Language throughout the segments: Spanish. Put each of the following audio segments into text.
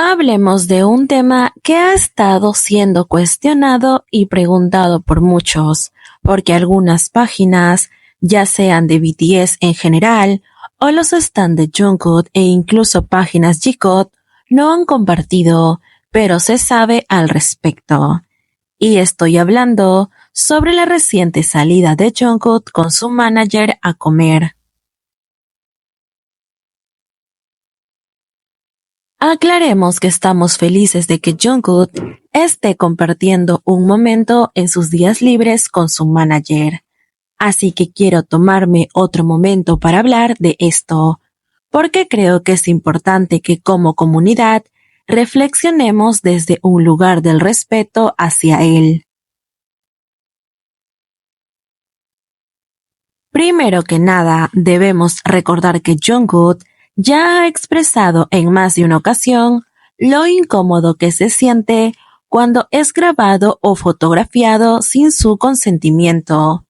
Hablemos de un tema que ha estado siendo cuestionado y preguntado por muchos, porque algunas páginas, ya sean de BTS en general, o los stands de Jungkook e incluso páginas G-Code, no han compartido, pero se sabe al respecto. Y estoy hablando sobre la reciente salida de Jungkook con su manager a comer. Aclaremos que estamos felices de que Jungkook esté compartiendo un momento en sus días libres con su manager. Así que quiero tomarme otro momento para hablar de esto, porque creo que es importante que como comunidad reflexionemos desde un lugar del respeto hacia él. Primero que nada, debemos recordar que Jungkook ya ha expresado en más de una ocasión lo incómodo que se siente cuando es grabado o fotografiado sin su consentimiento,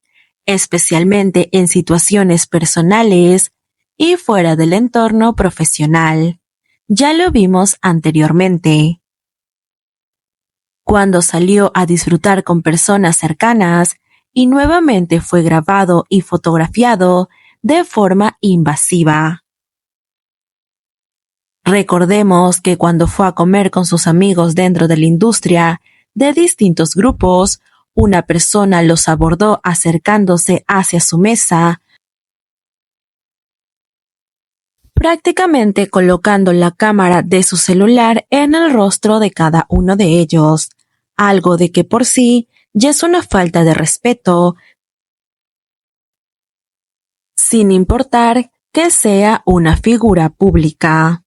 especialmente en situaciones personales y fuera del entorno profesional. Ya lo vimos anteriormente. Cuando salió a disfrutar con personas cercanas y nuevamente fue grabado y fotografiado de forma invasiva. Recordemos que cuando fue a comer con sus amigos dentro de la industria de distintos grupos, una persona los abordó acercándose hacia su mesa, prácticamente colocando la cámara de su celular en el rostro de cada uno de ellos, algo de que por sí ya es una falta de respeto, sin importar que sea una figura pública.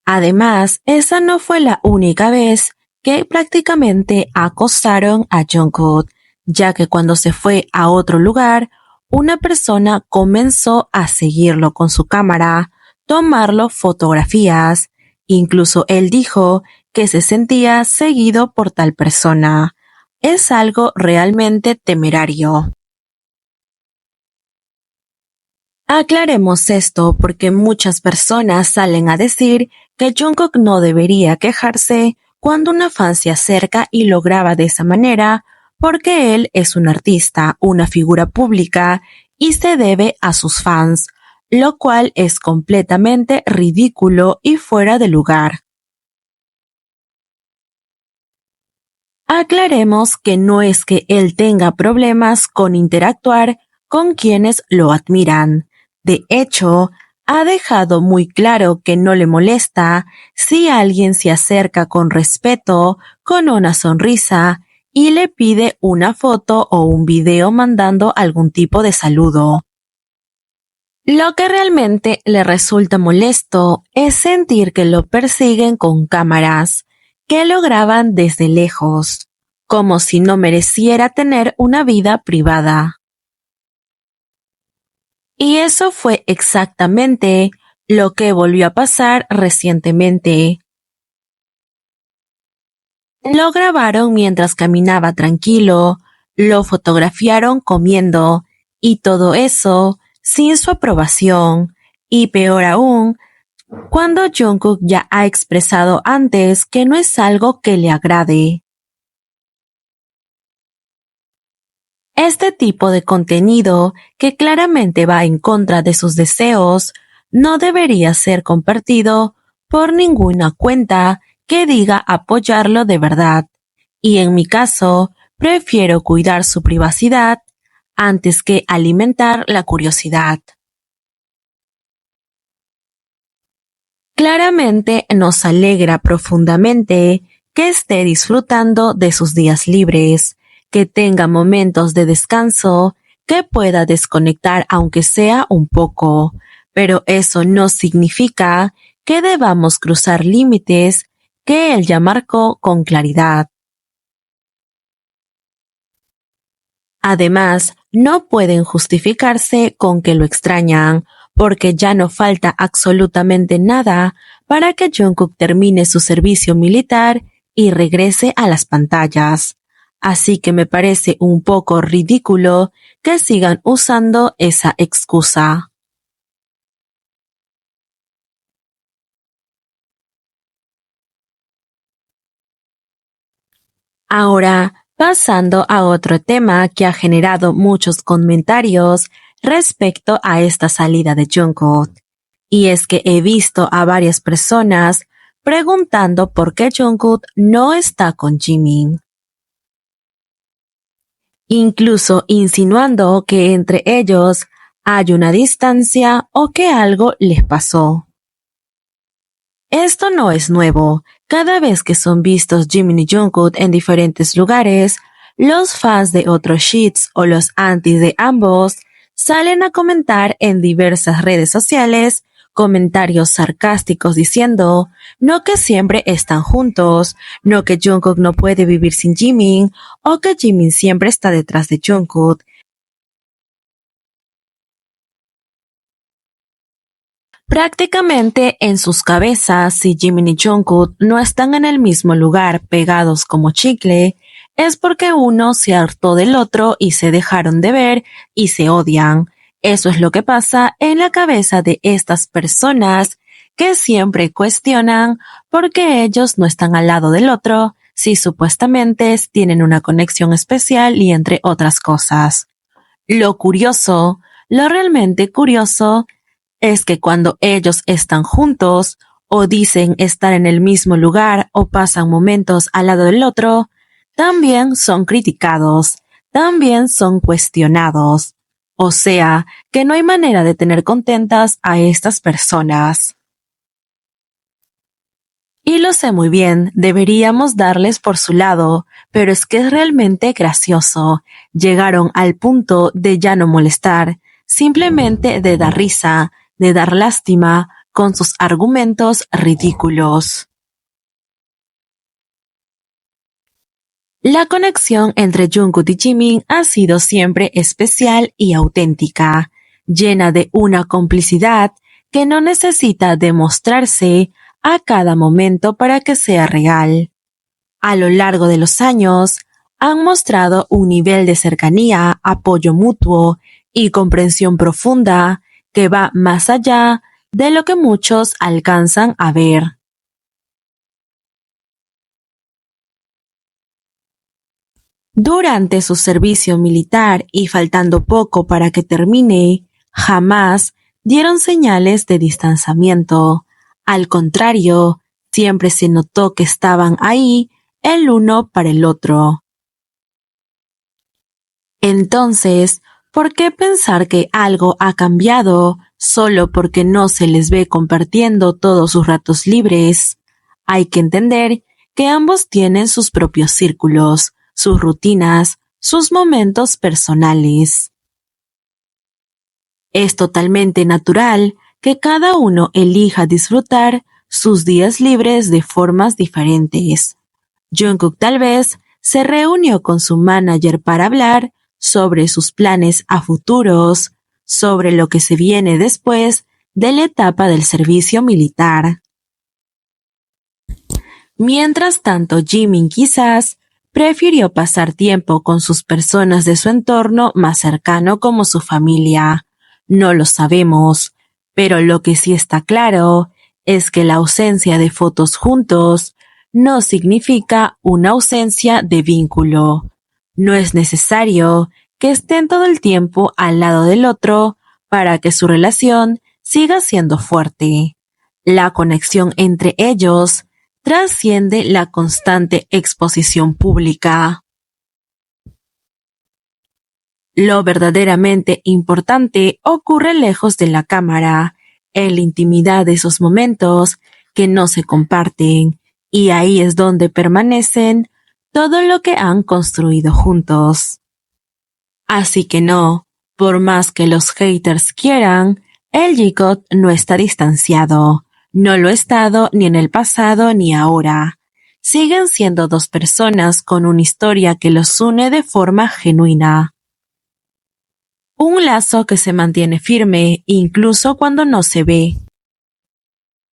Además, esa no fue la única vez que prácticamente acosaron a Jungkook, ya que cuando se fue a otro lugar, una persona comenzó a seguirlo con su cámara, tomarlo fotografías. Incluso él dijo que se sentía seguido por tal persona. Es algo realmente temerario. Aclaremos esto porque muchas personas salen a decir que Jungkook no debería quejarse cuando una fan se acerca y lo graba de esa manera porque él es un artista, una figura pública y se debe a sus fans, lo cual es completamente ridículo y fuera de lugar. Aclaremos que no es que él tenga problemas con interactuar con quienes lo admiran. De hecho, ha dejado muy claro que no le molesta si alguien se acerca con respeto, con una sonrisa, y le pide una foto o un video mandando algún tipo de saludo. Lo que realmente le resulta molesto es sentir que lo persiguen con cámaras, que lo graban desde lejos, como si no mereciera tener una vida privada. Y eso fue exactamente lo que volvió a pasar recientemente. Lo grabaron mientras caminaba tranquilo, lo fotografiaron comiendo, y todo eso sin su aprobación, y peor aún, cuando Jungkook ya ha expresado antes que no es algo que le agrade. Este tipo de contenido, que claramente va en contra de sus deseos, no debería ser compartido por ninguna cuenta que diga apoyarlo de verdad. Y en mi caso, prefiero cuidar su privacidad antes que alimentar la curiosidad. Claramente nos alegra profundamente que esté disfrutando de sus días libres, que tenga momentos de descanso, que pueda desconectar aunque sea un poco, pero eso no significa que debamos cruzar límites que él ya marcó con claridad. Además, no pueden justificarse con que lo extrañan, porque ya no falta absolutamente nada para que Jungkook termine su servicio militar y regrese a las pantallas. Así que me parece un poco ridículo que sigan usando esa excusa. Ahora, pasando a otro tema que ha generado muchos comentarios respecto a esta salida de Jungkook. Y es que he visto a varias personas preguntando por qué Jungkook no está con Jimin. Incluso insinuando que entre ellos hay una distancia o que algo les pasó. Esto no es nuevo. Cada vez que son vistos Jimin y Jungkook en diferentes lugares, los fans de otros sheets o los antis de ambos salen a comentar en diversas redes sociales comentarios sarcásticos diciendo no que siempre están juntos, no que Jungkook no puede vivir sin Jimin o que Jimin siempre está detrás de Jungkook. Prácticamente en sus cabezas, si Jimin y Jungkook no están en el mismo lugar pegados como chicle, es porque uno se hartó del otro y se dejaron de ver y se odian. Eso es lo que pasa en la cabeza de estas personas que siempre cuestionan por qué ellos no están al lado del otro, si supuestamente tienen una conexión especial y entre otras cosas. Lo realmente curioso, es que cuando ellos están juntos, o dicen estar en el mismo lugar o pasan momentos al lado del otro, también son criticados, también son cuestionados. O sea, que no hay manera de tener contentas a estas personas. Y lo sé muy bien, deberíamos darles por su lado, pero es que es realmente gracioso. Llegaron al punto de ya no molestar, simplemente de dar risa, de dar lástima con sus argumentos ridículos. La conexión entre Jungkook y Jimin ha sido siempre especial y auténtica, llena de una complicidad que no necesita demostrarse a cada momento para que sea real. A lo largo de los años, han mostrado un nivel de cercanía, apoyo mutuo y comprensión profunda que va más allá de lo que muchos alcanzan a ver. Durante su servicio militar y faltando poco para que termine, jamás dieron señales de distanciamiento. Al contrario, siempre se notó que estaban ahí el uno para el otro. Entonces, ¿por qué pensar que algo ha cambiado solo porque no se les ve compartiendo todos sus ratos libres? Hay que entender que ambos tienen sus propios círculos, sus rutinas, sus momentos personales. Es totalmente natural que cada uno elija disfrutar sus días libres de formas diferentes. Jungkook tal vez se reunió con su manager para hablar sobre sus planes a futuros, sobre lo que se viene después de la etapa del servicio militar. Mientras tanto, Jimin quizás prefirió pasar tiempo con sus personas de su entorno más cercano como su familia. No lo sabemos, pero lo que sí está claro es que la ausencia de fotos juntos no significa una ausencia de vínculo. No es necesario que estén todo el tiempo al lado del otro para que su relación siga siendo fuerte. La conexión entre ellos trasciende la constante exposición pública. Lo verdaderamente importante ocurre lejos de la cámara, en la intimidad de esos momentos que no se comparten, y ahí es donde permanecen todo lo que han construido juntos. Así que no, por más que los haters quieran, el J-Hope no está distanciado. No lo ha estado ni en el pasado ni ahora. Siguen siendo dos personas con una historia que los une de forma genuina. Un lazo que se mantiene firme incluso cuando no se ve.